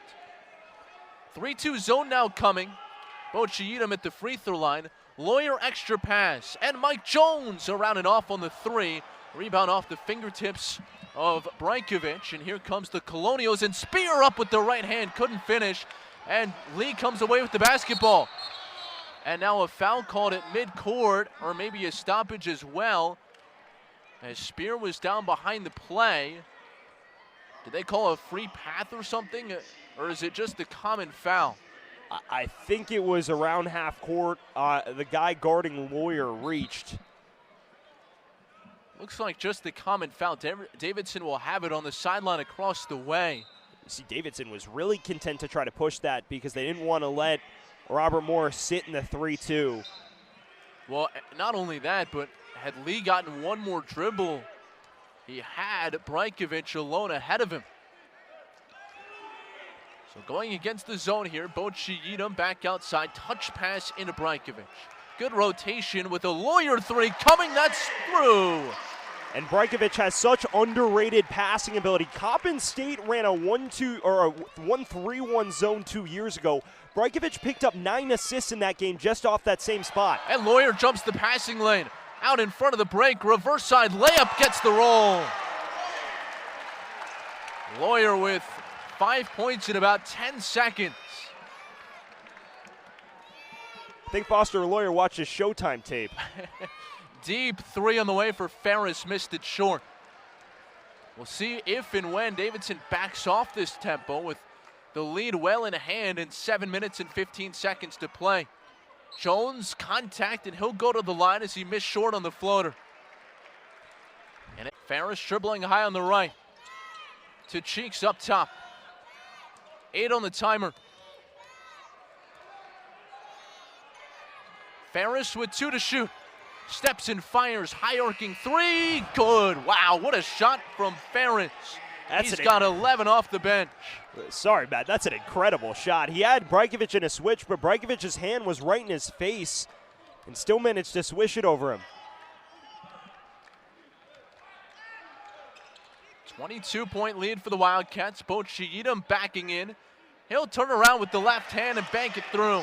3-2 zone now coming. Bochiedum at the free throw line. Lawyer extra pass, and Mike Jones around and off on the 3. Rebound off the fingertips of Brankovic, and here comes the Colonials, and Spear up with the right hand, couldn't finish, and Lee comes away with the basketball. And now a foul called at midcourt, or maybe a stoppage as well, as Spear was down behind the play. Did they call a free path or something, or is it just a common foul? I think it was around half court. The guy guarding Lawyer reached. Looks like just the common foul. Davidson will have it on the sideline across the way. You see, Davidson was really content to try to push that because they didn't want to let Robert Morris sit in the 3-2. Well, not only that, but had Lee gotten one more dribble, he had Brankovic alone ahead of him. So going against the zone here, Bochiedum back outside, touch pass into Brankovic. Good rotation with a Lawyer 3 coming, that's through. And Brankovic has such underrated passing ability. Coppin State ran a 1-2 or a 1-3-1 zone 2 years ago. Brankovic picked up 9 assists in that game just off that same spot. And Lawyer jumps the passing lane. Out in front of the break, reverse side layup gets the roll. Lawyer with 5 points in about 10 seconds. I think Foster Lawyer watched his Showtime tape. Deep 3 on the way for Ferris, missed it short. We'll see if and when Davidson backs off this tempo with the lead well in hand and 7 minutes and 15 seconds to play. Jones contact, and he'll go to the line as he missed short on the floater. And Ferris dribbling high on the right. To Cheeks up top. 8 on the timer. Ferris with 2 to shoot. Steps and fires, high arcing 3, good. Wow, what a shot from Ferris. He's got 11 off the bench. Sorry, Matt, that's an incredible shot. He had Brankovic in a switch, but Brankovic's hand was right in his face and still managed to swish it over him. 22-point lead for the Wildcats. Bochiedum backing in. He'll turn around with the left hand and bank it through.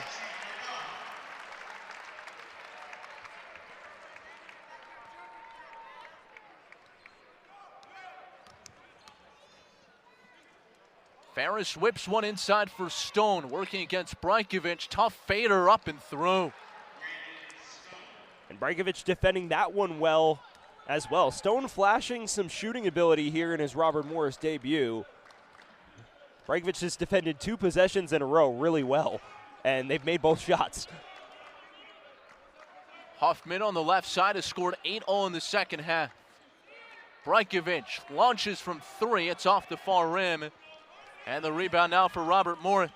Ferris whips one inside for Stone, working against Brankovic. Tough fader up and through. And Brankovic defending that one well as well. Stone flashing some shooting ability here in his Robert Morris debut. Brankovic has defended 2 possessions in a row really well, and they've made both shots. Huffman on the left side has scored 8 all in the second half. Brankovic launches from 3. It's off the far rim. And the rebound now for Robert Morris.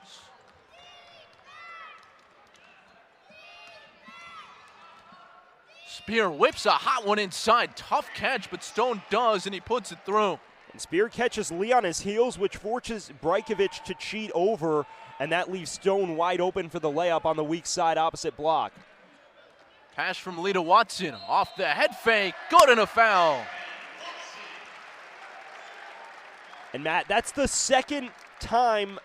Spear whips a hot one inside. Tough catch, but Stone does, and he puts it through. And Spear catches Lee on his heels, which forces Brankovic to cheat over, and that leaves Stone wide open for the layup on the weak side opposite block. Pass from Lee to Watson. Off the head fake. Good, and a foul. And Matt, that's the second time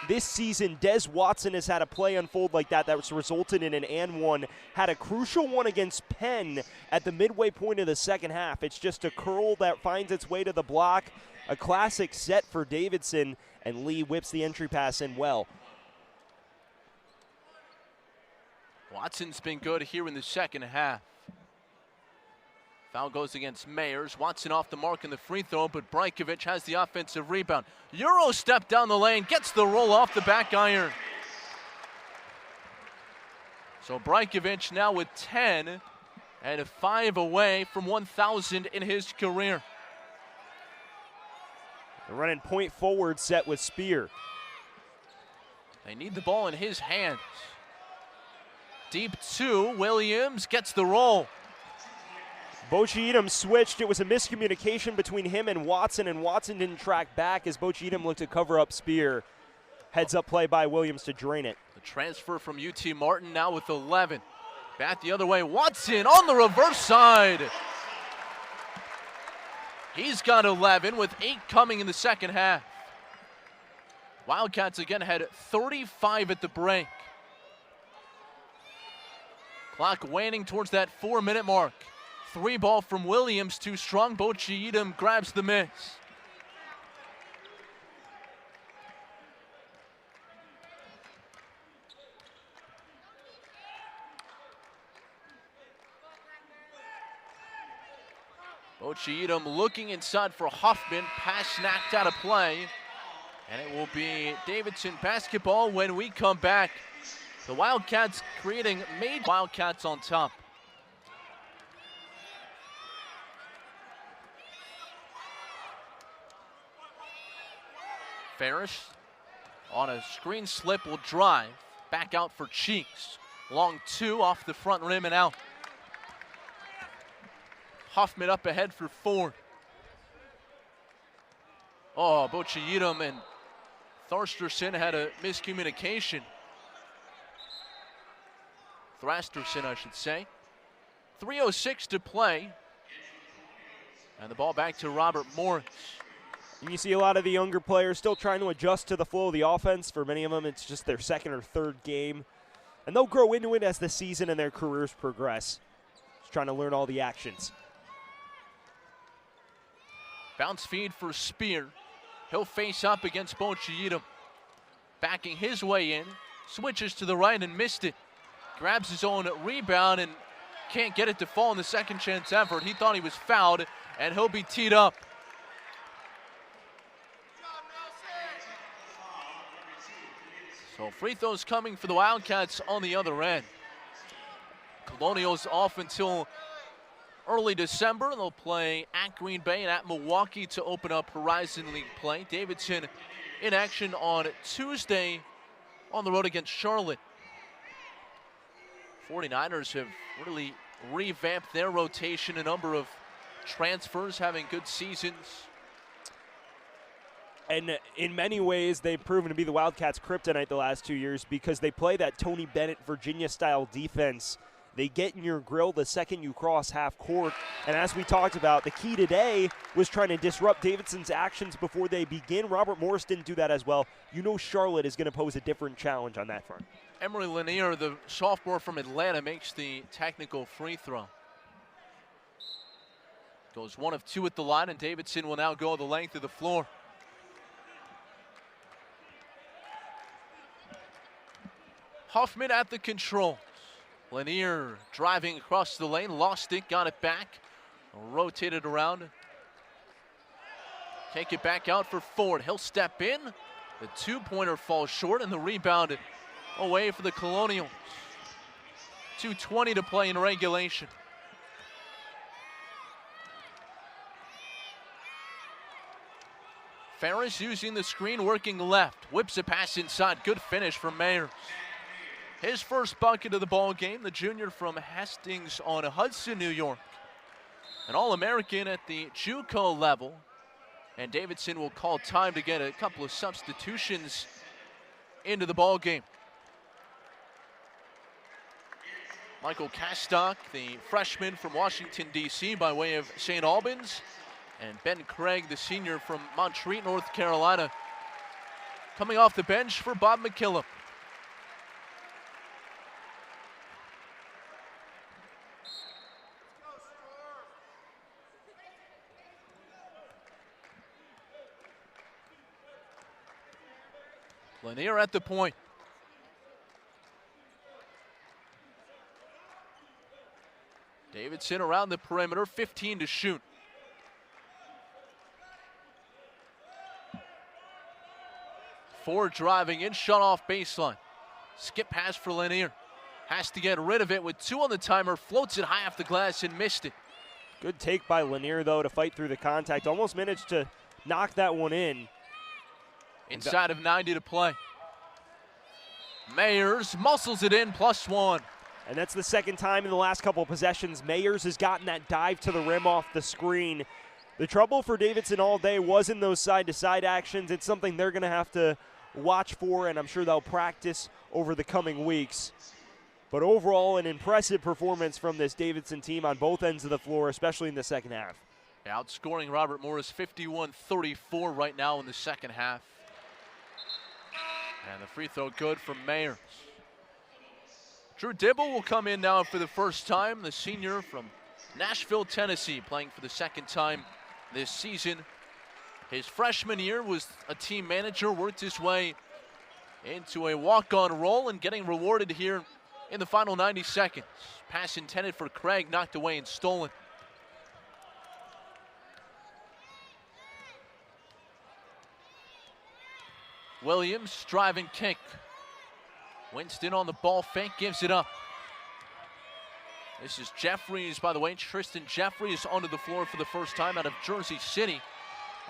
this season Des Watson has had a play unfold like that was resulted in an and one. Had a crucial one against Penn at the midway point of the second half. It's just a curl that finds its way to the block. A classic set for Davidson, and Lee whips the entry pass in well. Watson's been good here in the second half. Foul goes against Mayers. Watson off the mark in the free throw, but Brankovic has the offensive rebound. Euro step down the lane, gets the roll off the back iron. So Brankovic now with 10 and 5 away from 1,000 in his career. They're running point forward set with Spear. They need the ball in his hands. Deep 2, Williams gets the roll. Bochi Edom switched. It was a miscommunication between him and Watson didn't track back as Bochi Edom looked to cover up Spear. Heads up play by Williams to drain it. The transfer from UT Martin now with 11. Back the other way, Watson on the reverse side. He's got 11 with 8 coming in the second half. Wildcats again had 35 at the break. Clock waning towards that 4-minute mark. 3 ball from Williams, too strong. Bochi Edom grabs the miss. Bochi Edom looking inside for Huffman. Pass snapped out of play. And it will be Davidson basketball when we come back. The Wildcats creating made Wildcats on top. Ferris on a screen slip will drive. Back out for Cheeks. Long 2 off the front rim and out. Huffman up ahead for 4. Oh, Bochi Edom and Tharsterson had a miscommunication. Thrasterson, I should say. 3:06 to play. And the ball back to Robert Morris. And you see a lot of the younger players still trying to adjust to the flow of the offense. For many of them, it's just their second or third game. And they'll grow into it as the season and their careers progress. Just trying to learn all the actions. Bounce feed for Spear. He'll face up against Bochi Edom. Backing his way in. Switches to the right and missed it. Grabs his own rebound and can't get it to fall in the second chance effort. He thought he was fouled, and he'll be teed up. So free throws coming for the Wildcats on the other end. Colonials off until early December. They'll play at Green Bay and at Milwaukee to open up Horizon League play. Davidson in action on Tuesday on the road against Charlotte. 49ers have really revamped their rotation, a number of transfers having good seasons. And in many ways, they've proven to be the Wildcats' kryptonite the last 2 years because they play that Tony Bennett Virginia-style defense. They get in your grill the second you cross half court. And as we talked about, the key today was trying to disrupt Davidson's actions before they begin. Robert Morris didn't do that as well. You know Charlotte is going to pose a different challenge on that front. Emery Lanier, the sophomore from Atlanta, makes the technical free throw. Goes 1 of 2 at the line, and Davidson will now go the length of the floor. Huffman at the controls. Lanier driving across the lane, lost it, got it back, rotated around. Take it back out for Ford. He'll step in. The 2-pointer falls short, and the rebound away for the Colonials. 2:20 to play in regulation. Ferris using the screen, working left. Whips a pass inside. Good finish from Mayers. His first bucket of the ball game, the junior from Hastings on Hudson, New York. An All-American at the JUCO level. And Davidson will call time to get a couple of substitutions into the ball game. Michael Castock, the freshman from Washington, D.C. by way of St. Albans. And Ben Craig, the senior from Montreat, North Carolina, coming off the bench for Bob McKillop. Lanier at the point. Davidson around the perimeter, 15 to shoot. Ford driving in, shut off baseline. Skip pass for Lanier. Has to get rid of it with 2 on the timer, floats it high off the glass and missed it. Good take by Lanier, though, to fight through the contact. Almost managed to knock that one in. Inside of 90 to play. Mayers muscles it in, +1. And that's the second time in the last couple of possessions Mayers has gotten that dive to the rim off the screen. The trouble for Davidson all day was in those side-to-side actions. It's something they're going to have to watch for, and I'm sure they'll practice over the coming weeks. But overall, an impressive performance from this Davidson team on both ends of the floor, especially in the second half. Outscoring Robert Morris 51-34 right now in the second half. And the free throw good from Mayers. Drew Dibble will come in now for the first time, the senior from Nashville, Tennessee, playing for the second time this season. His freshman year was a team manager, worked his way into a walk-on role and getting rewarded here in the final 90 seconds. Pass intended for Craig, knocked away and stolen. Williams, driving kick. Winston on the ball fake, gives it up. This is Jeffries, by the way. Tristan Jeffries onto the floor for the first time out of Jersey City.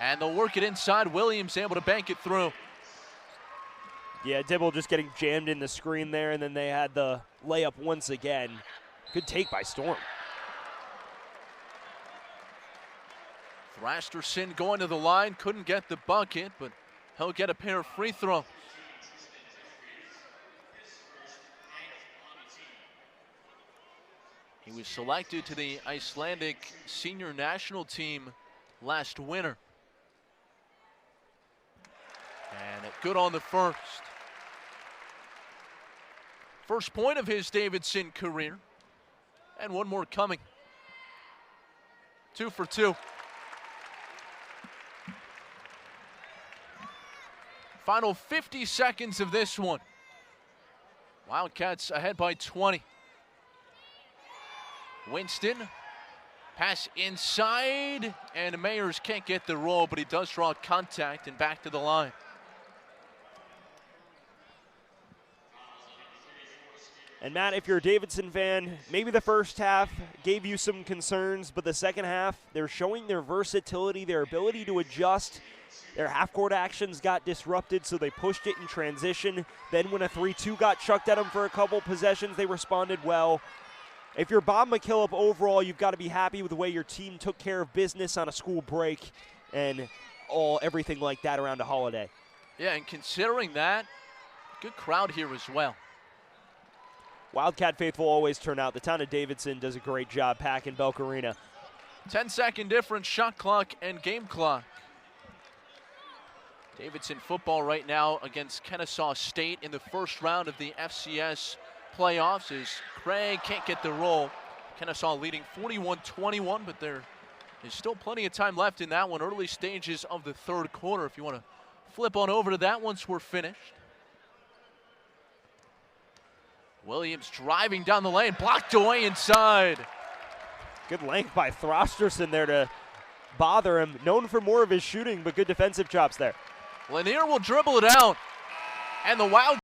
And they'll work it inside. Williams able to bank it through. Yeah, Dibble just getting jammed in the screen there, and then they had the layup once again. Good take by Storm. Thrasterson going to the line, couldn't get the bucket, but he'll get a pair of free throws. He was selected to the Icelandic senior national team last winter. And good on the first. First point of his Davidson career. And one more coming. 2 for 2. Final 50 seconds of this one. Wildcats ahead by 20. Winston, pass inside, and Mayers can't get the roll, but he does draw contact and back to the line. And Matt, if you're a Davidson fan, maybe the first half gave you some concerns, but the second half, they're showing their versatility, their ability to adjust. Their half-court actions got disrupted, so they pushed it in transition. Then when a 3-2 got chucked at them for a couple possessions, they responded well. If you're Bob McKillop overall, you've got to be happy with the way your team took care of business on a school break and everything like that around a holiday. Yeah, and considering that, good crowd here as well. Wildcat faithful always turn out. The town of Davidson does a great job packing Belk Arena. 10-second difference, shot clock and game clock. Davidson football right now against Kennesaw State in the first round of the FCS playoffs as Craig can't get the roll. Kennesaw leading 41-21, but there is still plenty of time left in that one. Early stages of the third quarter if you want to flip on over to that once we're finished. Williams driving down the lane, blocked away inside. Good length by Thrasterson there to bother him. Known for more of his shooting, but good defensive chops there. Lanier will dribble it out, and the Wild